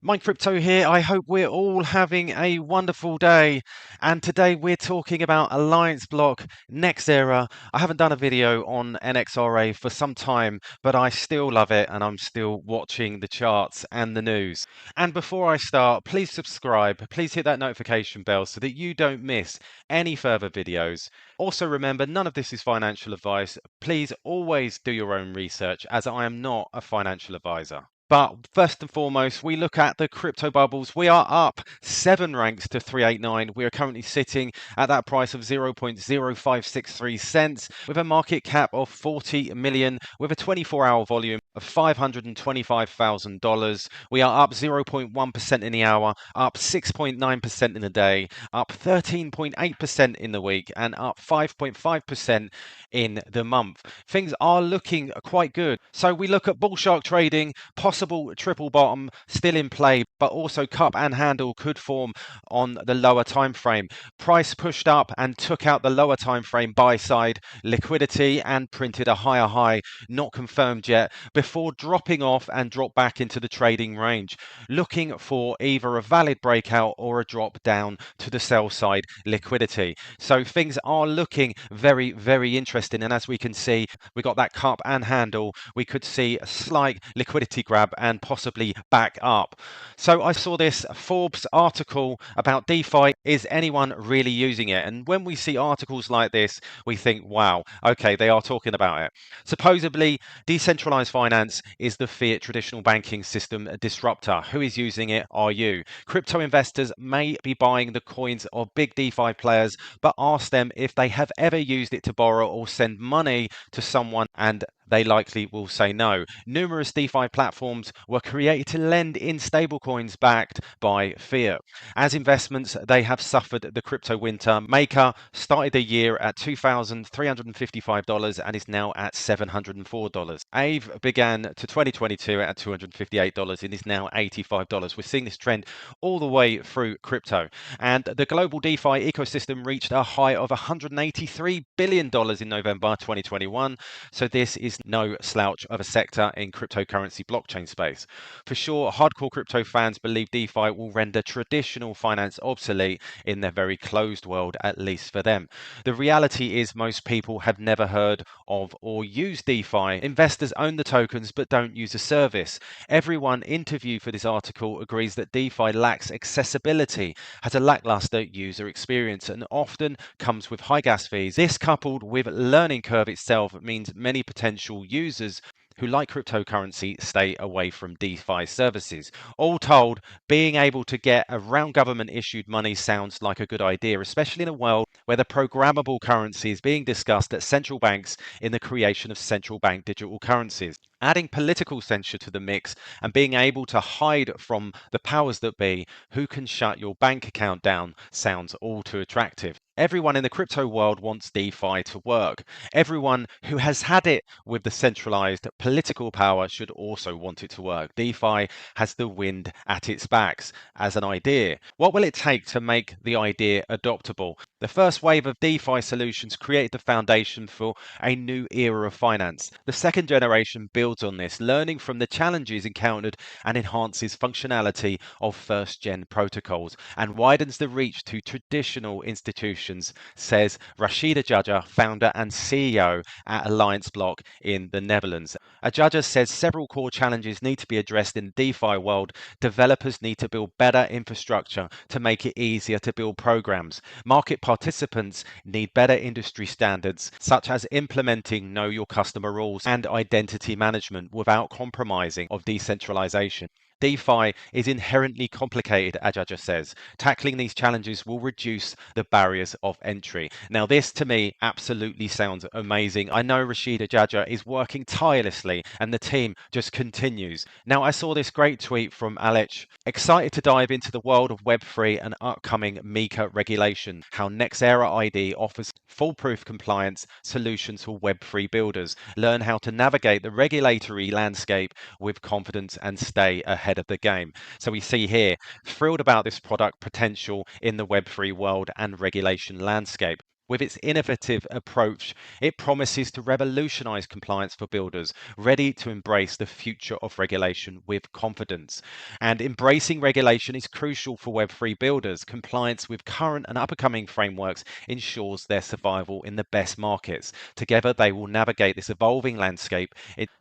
Mike Crypto here. I hope we're all having a wonderful day. And today we're talking about Allianceblock, NXRA. I haven't done a video on NXRA for some time, but I still love it and I'm still watching the charts and the news. And before I start, please subscribe. Please hit that notification bell so that you don't miss any further videos. Also remember, none of this is financial advice. Please always do your own research as I am not a financial advisor. But first and foremost, we look at the crypto bubbles. We are up 7 ranks to 389. We are currently sitting at that price of 0.0563 cents with a market cap of 40 million with a 24-hour volume of $525,000. We are up 0.1% in the hour, up 6.9% in the day, up 13.8% in the week, and up 5.5% in the month. Things are looking quite good. So we look at bull shark trading, possible triple bottom still in play, but also cup and handle could form on the lower time frame. Price pushed up and took out the lower time frame buy side liquidity and printed a higher high, not confirmed yet, before dropping off and drop back into the trading range, looking for either a valid breakout or a drop down to the sell side liquidity. So things are looking very, very interesting. And as we can see, we got that cup and handle. We could see a slight liquidity grab and possibly back up. So I saw this Forbes article about DeFi. Is anyone really using it? And when we see articles like this, we think, wow, okay, they are talking about it. Supposedly, decentralized finance is the fiat traditional banking system disruptor. Who is using it? Are you? Crypto investors may be buying the coins of big DeFi players, but ask them if they have ever used it to borrow or send money to someone, and they likely will say no. Numerous DeFi platforms were created to lend in stablecoins backed by fiat. As investments, they have suffered the crypto winter. Maker started the year at $2,355 and is now at $704. Aave began to 2022 at $258 and is now $85. We're seeing this trend all the way through crypto. And the global DeFi ecosystem reached a high of $183 billion in November 2021. So this is no slouch of a sector in cryptocurrency blockchain space. For sure, hardcore crypto fans believe DeFi will render traditional finance obsolete in their very closed world, at least for them. The reality is most people have never heard of or used DeFi. Investors own the tokens but don't use the service. Everyone interviewed for this article agrees that DeFi lacks accessibility, has a lackluster user experience, and often comes with high gas fees. This, coupled with learning curve itself, means many potential users who like cryptocurrency stay away from DeFi services. All told, being able to get around government issued money sounds like a good idea, especially in a world where the programmable currency is being discussed at central banks in the creation of central bank digital currencies. Adding political censure to the mix and being able to hide from the powers that be who can shut your bank account down sounds all too attractive. Everyone in the crypto world wants DeFi to work. Everyone who has had it with the centralized political power should also want it to work. DeFi has the wind at its backs as an idea. What will it take to make the idea adoptable? The first wave of DeFi solutions created the foundation for a new era of finance. The second generation builds on this, learning from the challenges encountered and enhances functionality of first-gen protocols and widens the reach to traditional institutions, says Rashida Judger, founder and CEO at Allianceblock in the Netherlands. Judger says several core challenges need to be addressed in the DeFi world. Developers need to build better infrastructure to make it easier to build programs. Market participants need better industry standards, such as implementing know your customer rules and identity management without compromising of decentralization. DeFi is inherently complicated, Ajaja says. Tackling these challenges will reduce the barriers of entry. Now, this to me absolutely sounds amazing. I know Rashida Jaja is working tirelessly and the team just continues. Now, I saw this great tweet from Alex. Excited to dive into the world of Web3 and upcoming MiCA regulation. How NXRA ID offers foolproof compliance solutions for Web3 builders. Learn how to navigate the regulatory landscape with confidence and stay ahead of the game. So we see here, thrilled about this product potential in the Web3 world and regulation landscape. With its innovative approach, it promises to revolutionize compliance for builders, ready to embrace the future of regulation with confidence. And embracing regulation is crucial for Web3 builders. Compliance with current and upcoming frameworks ensures their survival in the best markets. Together, they will navigate this evolving landscape,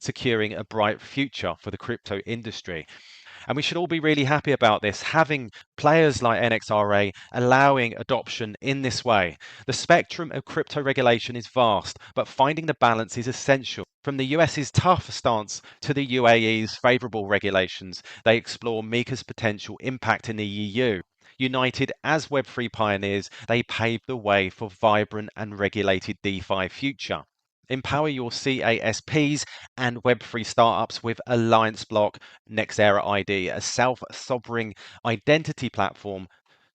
securing a bright future for the crypto industry. And we should all be really happy about this, having players like NXRA allowing adoption in this way. The spectrum of crypto regulation is vast, but finding the balance is essential. From the US's tough stance to the UAE's favourable regulations, they explore MiCA's potential impact in the EU. United as Web3 pioneers, they pave the way for vibrant and regulated DeFi future. Empower your CASPs and Web3 startups with Allianceblock NXRA ID, a self-sovereign identity platform.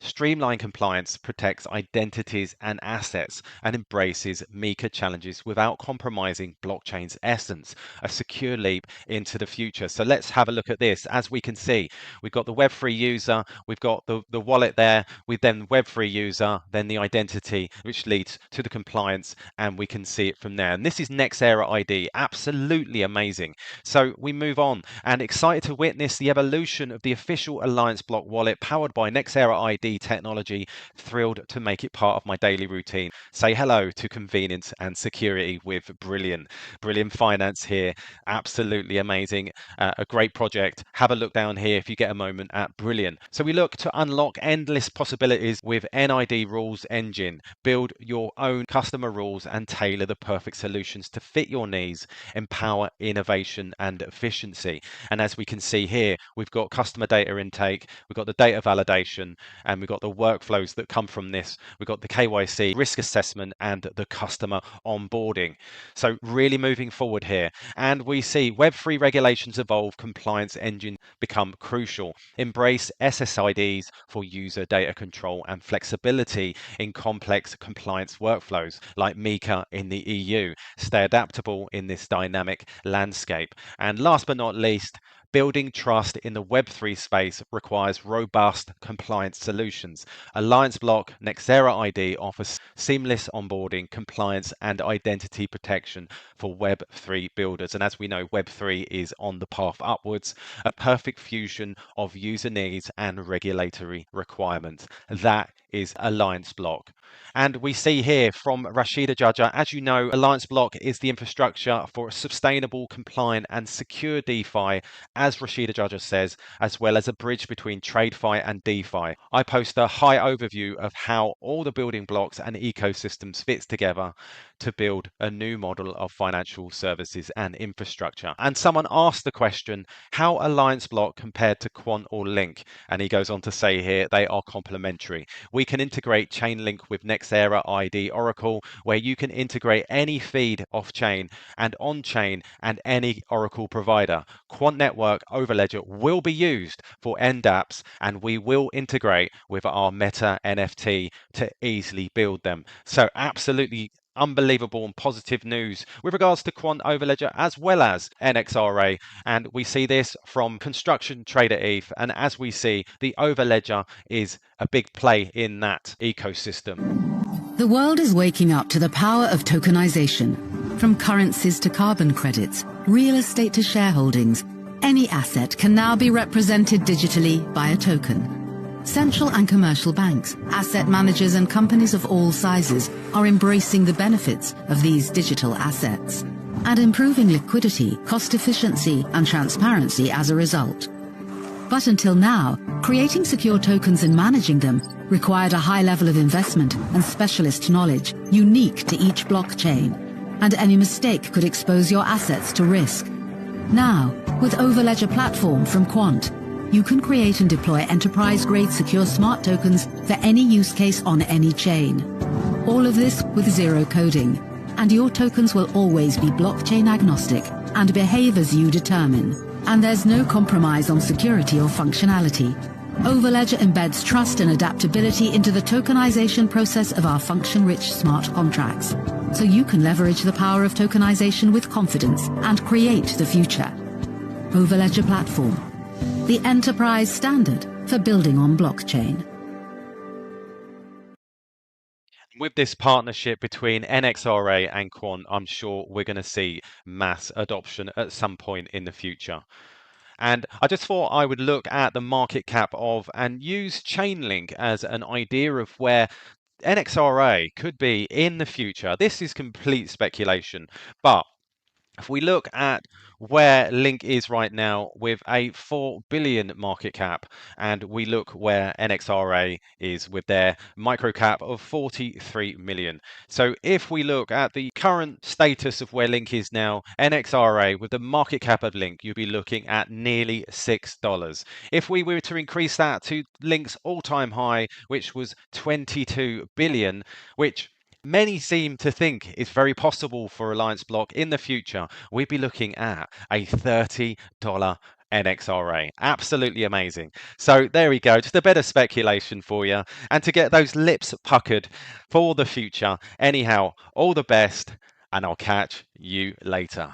Streamline compliance, protects identities and assets, and embraces MiCA challenges without compromising blockchain's essence, a secure leap into the future. So let's have a look at this. As we can see, we've got the Web3 user, we've got the wallet there, with then Web3 user, then the identity, which leads to the compliance, and we can see it from there. And this is NXRA ID, absolutely amazing. So we move on, and excited to witness the evolution of the official Allianceblock wallet powered by NXRA ID technology. Thrilled to make it part of my daily routine. Say hello to convenience and security with Brilliant Finance here. Absolutely amazing. A great project. Have a look down here if you get a moment at Brilliant. So we look to unlock endless possibilities with NID Rules Engine. Build your own customer rules and tailor the perfect solutions to fit your needs. Empower innovation and efficiency. And as we can see here, we've got customer data intake, we've got the data validation, and we've got the workflows that come from this. We've got the KYC, risk assessment, and the customer onboarding. So really moving forward here. And we see Web3 regulations evolve, compliance engine become crucial. Embrace SSIDs for user data control and flexibility in complex compliance workflows like MiCA in the EU. Stay adaptable in this dynamic landscape. And last but not least, building trust in the Web3 space requires robust compliance solutions. Allianceblock NXRA ID offers seamless onboarding, compliance, and identity protection for Web3 builders. And as we know, Web3 is on the path upwards, a perfect fusion of user needs and regulatory requirements. That is Allianceblock. And we see here from Rashida Judger, as you know, Allianceblock is the infrastructure for a sustainable, compliant, and secure DeFi, as Rashida Judger says, as well as a bridge between TradeFi and DeFi. I post a high overview of how all the building blocks and ecosystems fits together to build a new model of financial services and infrastructure. And someone asked the question, how Allianceblock compared to Quant or Link? And he goes on to say here, they are complementary. We can integrate Chainlink with NXRA ID Oracle, where you can integrate any feed off-chain and on-chain and any Oracle provider. Quant Network Overledger will be used for end apps, and we will integrate with our Meta NFT to easily build them. So absolutely unbelievable and positive news with regards to Quant Overledger as well as NXRA, and we see this from Construction Trader ETH, and as we see, the Overledger is a big play in that ecosystem. The world is waking up to the power of tokenization. From currencies to carbon credits, real estate to shareholdings, any asset can now be represented digitally by a token. Central and commercial banks, asset managers and companies of all sizes are embracing the benefits of these digital assets and improving liquidity, cost efficiency and transparency as a result. But until now, creating secure tokens and managing them required a high level of investment and specialist knowledge unique to each blockchain, and any mistake could expose your assets to risk. Now, with Overledger platform from Quant, you can create and deploy enterprise-grade secure smart tokens for any use case on any chain. All of this with zero coding, and your tokens will always be blockchain agnostic and behave as you determine. And there's no compromise on security or functionality. Overledger embeds trust and adaptability into the tokenization process of our function-rich smart contracts, so you can leverage the power of tokenization with confidence and create the future. Overledger platform, the enterprise standard for building on blockchain. With this partnership between NXRA and Quant, I'm sure we're going to see mass adoption at some point in the future. And I just thought I would look at the market cap of and use Chainlink as an idea of where NXRA could be in the future. This is complete speculation, but if we look at where Link is right now with a 4 billion market cap, and we look where NXRA is with their micro cap of 43 million. So if we look at the current status of where Link is now, NXRA with the market cap of Link, you'll be looking at nearly $6. If we were to increase that to Link's all-time high, which was 22 billion, which many seem to think is very possible for Allianceblock in the future, we'd be looking at a $30 NXRA. Absolutely amazing. So there we go, just a bit of speculation for you and to get those lips puckered for the future. Anyhow, all the best, and I'll catch you later.